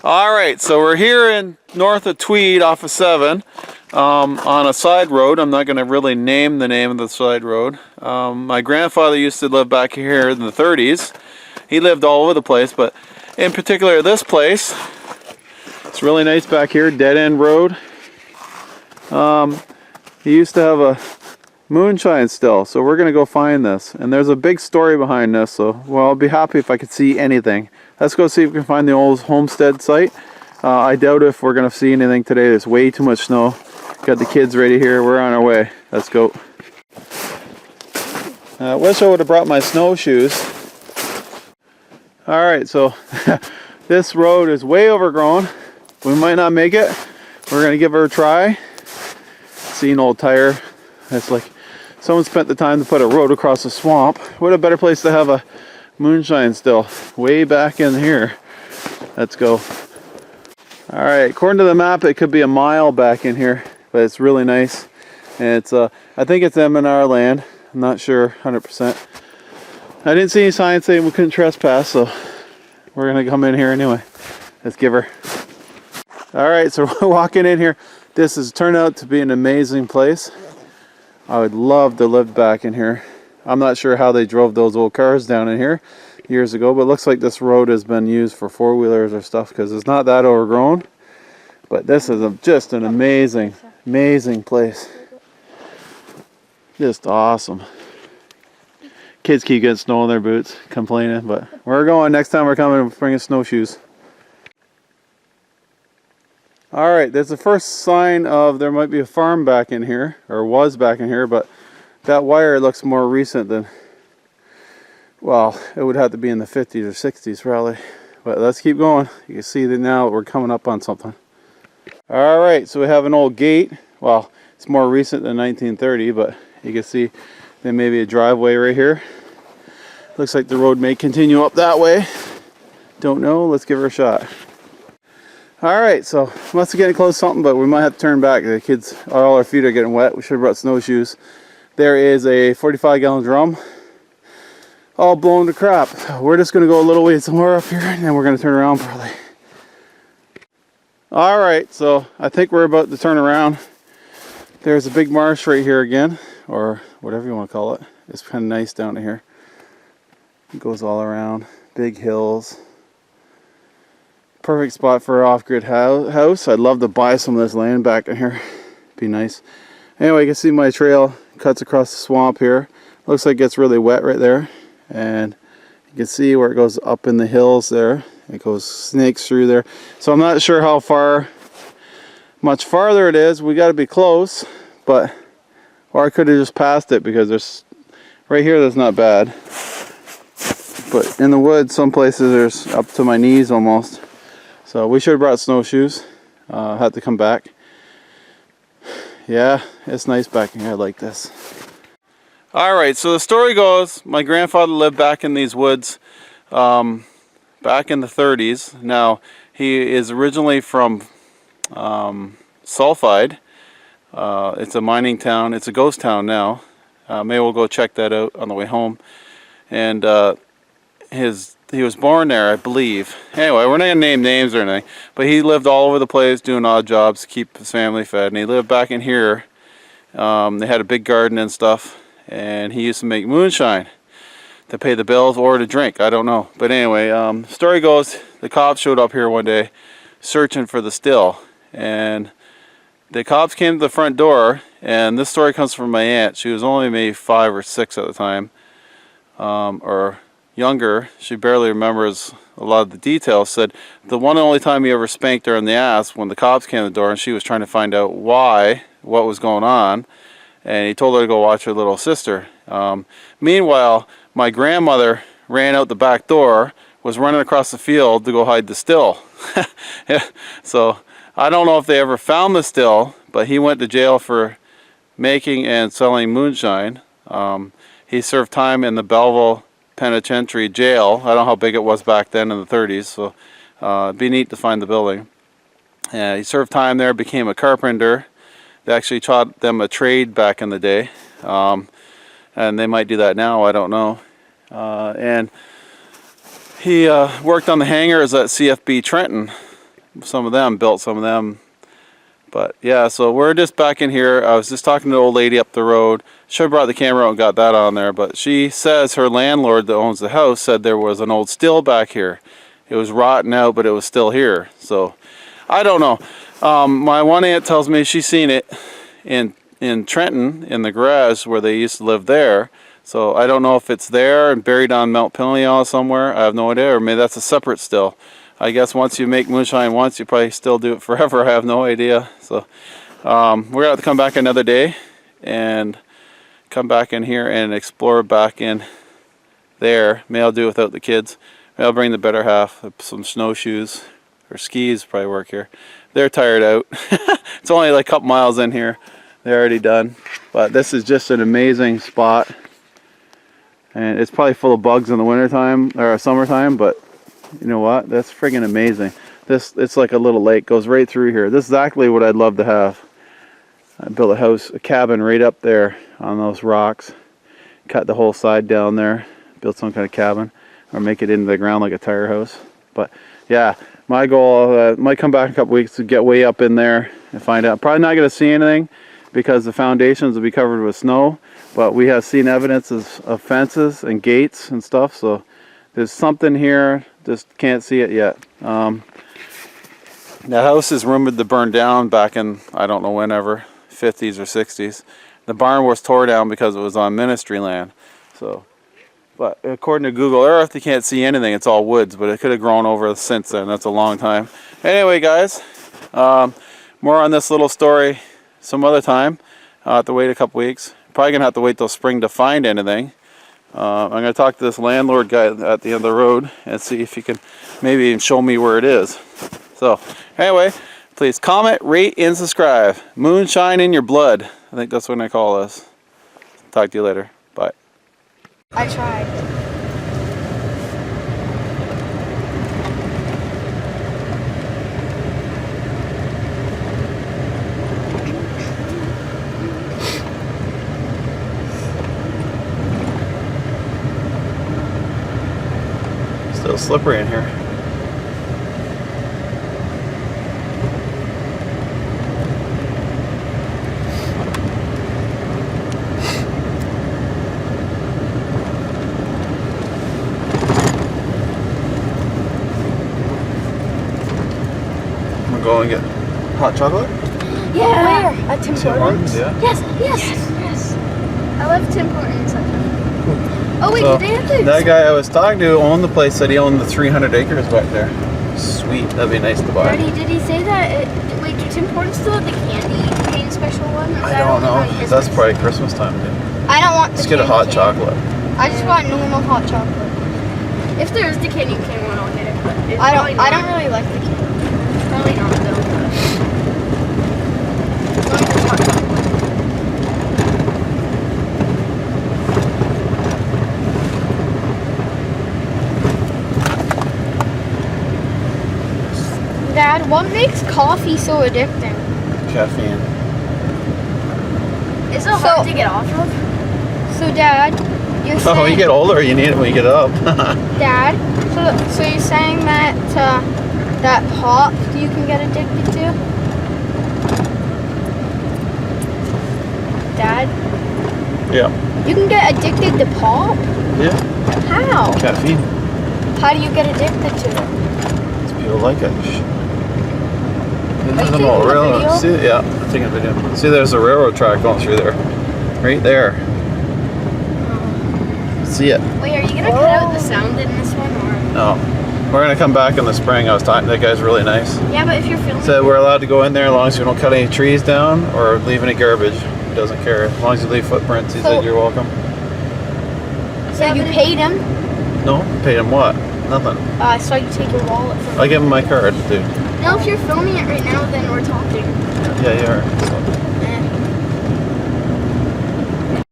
Alright, so we're here in north of Tweed off of 7 on a side road. I'm not going to really name the name of the side road. My grandfather used to live back here in the 30s. He lived all over the place, but in particular this place, it's really nice back here, dead end road. He used to have a moonshine still, so we're going to go find this. And there's a big story behind this, so well, I'll be happy if I could see anything. Let's go see if we can find the old homestead site. I doubt if we're going to see anything today. There's way too much snow. Got the kids ready here. We're on our way. Let's go. I wish I would have brought my snowshoes. Alright, so this road is way overgrown. We might not make it. We're going to give her a try. See an old tire. It's like someone spent the time to put a road across a swamp. What a better place to have a moonshine still, way back in here. Let's go. Alright, according to the map it could be a mile back in here, but it's really nice. And it's I think it's M&R land. I'm not sure 100%. I didn't see any signs saying we couldn't trespass, so we're gonna come in here anyway. Let's give her. Alright, so we're walking in here. This has turned out to be an amazing place. I would love to live back in here. I'm not sure how they drove those old cars down in here years ago, but it looks like this road has been used for four-wheelers or stuff because it's not that overgrown. But this is just an amazing, amazing place. Just awesome. Kids keep getting snow in their boots, complaining, but we're going. Next time we're coming, bringing snowshoes. Alright, there's the first sign of there might be a farm back in here, or was back in here, but that wire looks more recent than, well, it would have to be in the 50s or 60s probably. But let's keep going. You can see that now we're coming up on something. Alright, so we have an old gate. Well, it's more recent than 1930, but you can see there may be a driveway right here. Looks like the road may continue up that way. Don't know. Let's give her a shot. Alright, so must be getting close to something, but we might have to turn back. The kids, all our feet are getting wet. We should have brought snowshoes. There is a 45-gallon drum all blown to crap. We're just going to go a little ways more up here and then we're going to turn around probably. Alright, so I think we're about to turn around. There's a big marsh right here again, or whatever you want to call it. It's kind of nice down here. It goes all around. Big hills. Perfect spot for an off-grid house. I'd love to buy some of this land back in here. Be nice. Anyway, you can see my trail cuts across the swamp here. Looks like it gets really wet right there. And you can see where it goes up in the hills there. It goes snakes through there. So I'm not sure how much farther it is. We got to be close, but or I could have just passed it because there's right here that's not bad. But in the woods, some places there's up to my knees almost. So we should have brought snowshoes. Had to come back. Yeah, it's nice back in here like this. Alright, so the story goes, my grandfather lived back in these woods back in the 30s. Now, he is originally from Sulphide. It's a mining town. It's a ghost town now. Maybe we'll go check that out on the way home. And he was born there, I believe. Anyway, we're not going to name names or anything, but he lived all over the place doing odd jobs to keep his family fed. And he lived back in here. They had a big garden and stuff, and he used to make moonshine to pay the bills or to drink. I don't know. But anyway, story goes, the cops showed up here one day searching for the still. And the cops came to the front door, and this story comes from my aunt. She was only maybe 5 or 6 at the time, or younger. She barely remembers a lot of the details. Said the one and only time he ever spanked her in the ass when the cops came to the door and she was trying to find out what was going on, and he told her to go watch her little sister. Meanwhile, my grandmother ran out the back door, was running across the field to go hide the still. Yeah. So I don't know if they ever found the still, but he went to jail for making and selling moonshine. He served time in the Belleville Penitentiary jail. I don't know how big it was back then in the 30s, so it'd be neat to find the building. He served time there, became a carpenter. They actually taught them a trade back in the day, and they might do that now, I don't know. And he worked on the hangars at CFB Trenton some of them, built some of them. But yeah, so we're just back in here. I was just talking to the old lady up the road. Should have brought the camera out and got that on there, but she says her landlord that owns the house said there was an old still back here. It was rotten out, but it was still here. So I don't know. My one aunt tells me she's seen it in Trenton in the garage where they used to live there. So I don't know if it's there and buried on Mount Pinion somewhere. I have no idea, or maybe that's a separate still. I guess once you make moonshine once, you probably still do it forever. I have no idea. So we're gonna have to come back another day and come back in here and explore back in there. Maybe I'll do it without the kids. Maybe I'll bring the better half, some snowshoes or skis probably work here. They're tired out. It's only like a couple miles in here. They're already done. But this is just an amazing spot. And it's probably full of bugs in the wintertime or summertime, but you know what? That's friggin' amazing. It's like a little lake, goes right through here. This is exactly what I'd love to have. I built a house, a cabin right up there on those rocks. Cut the whole side down there. Build some kind of cabin, or make it into the ground like a tire house. But yeah, my goal might come back in a couple weeks to get way up in there and find out. Probably not going to see anything because the foundations will be covered with snow. But we have seen evidence of fences and gates and stuff. So there's something here. Just can't see it yet. The house is rumored to burn down back in, I don't know whenever, 50s or 60s. The barn was tore down because it was on ministry land. So, but according to Google Earth, you can't see anything. It's all woods, but it could have grown over since then. That's a long time. Anyway, guys, more on this little story some other time. I'll have to wait a couple weeks. Probably gonna have to wait till spring to find anything. I'm going to talk to this landlord guy at the end of the road and see if he can maybe even show me where it is. So, anyway, please comment, rate, and subscribe. Moonshine in your blood. I think that's what I call this. Talk to you later. Bye. I tried. Still slippery in here. I'm gonna go and get hot chocolate. Yeah. Where? At Tim Hortons? Yeah. Yes. I love Tim Hortons. Oh wait, So, did they have to? that guy I was talking to owned the place, said he owned the 300 acres back there. Sweet, that'd be nice to buy. Daddy, did he say that? Wait, do Tim Hortons still have the candy cane special one? Or is I that don't only know. around Christmas? That's probably Christmas time, dude. I don't want the Let's get a candy hot cane. chocolate. I just want normal hot chocolate. If there is the candy cane one, I'll get it. But it's I don't really like the candy. Probably not though. As long as it's hot chocolate. Dad, what makes coffee so addicting? Caffeine. Is it hard to get off of? So Dad, you're saying Oh, when you get older, you need it when you get up. Dad, so you're saying that that pop you can get addicted to? Dad, Yeah. you can get addicted to pop? Yeah. How? Caffeine. How do you get addicted to it? People like it. Are you taking a video? See, yeah, I'm taking a video. See, there's a railroad track going through there. Right there. See it? Wait, are you gonna cut out the sound in this one or? No. We're going to come back in the spring. I was talking, that guy's really nice. Yeah, but if you're filming. Said we're allowed to go in there as long as you don't cut any trees down or leave any garbage. He doesn't care. As long as you leave footprints, he said you're welcome. So you paid him? No? Paid him what? Nothing. I saw you take your wallet from I give him my card, dude. No, if you're filming it right now, then we're talking. Yeah, you are. So.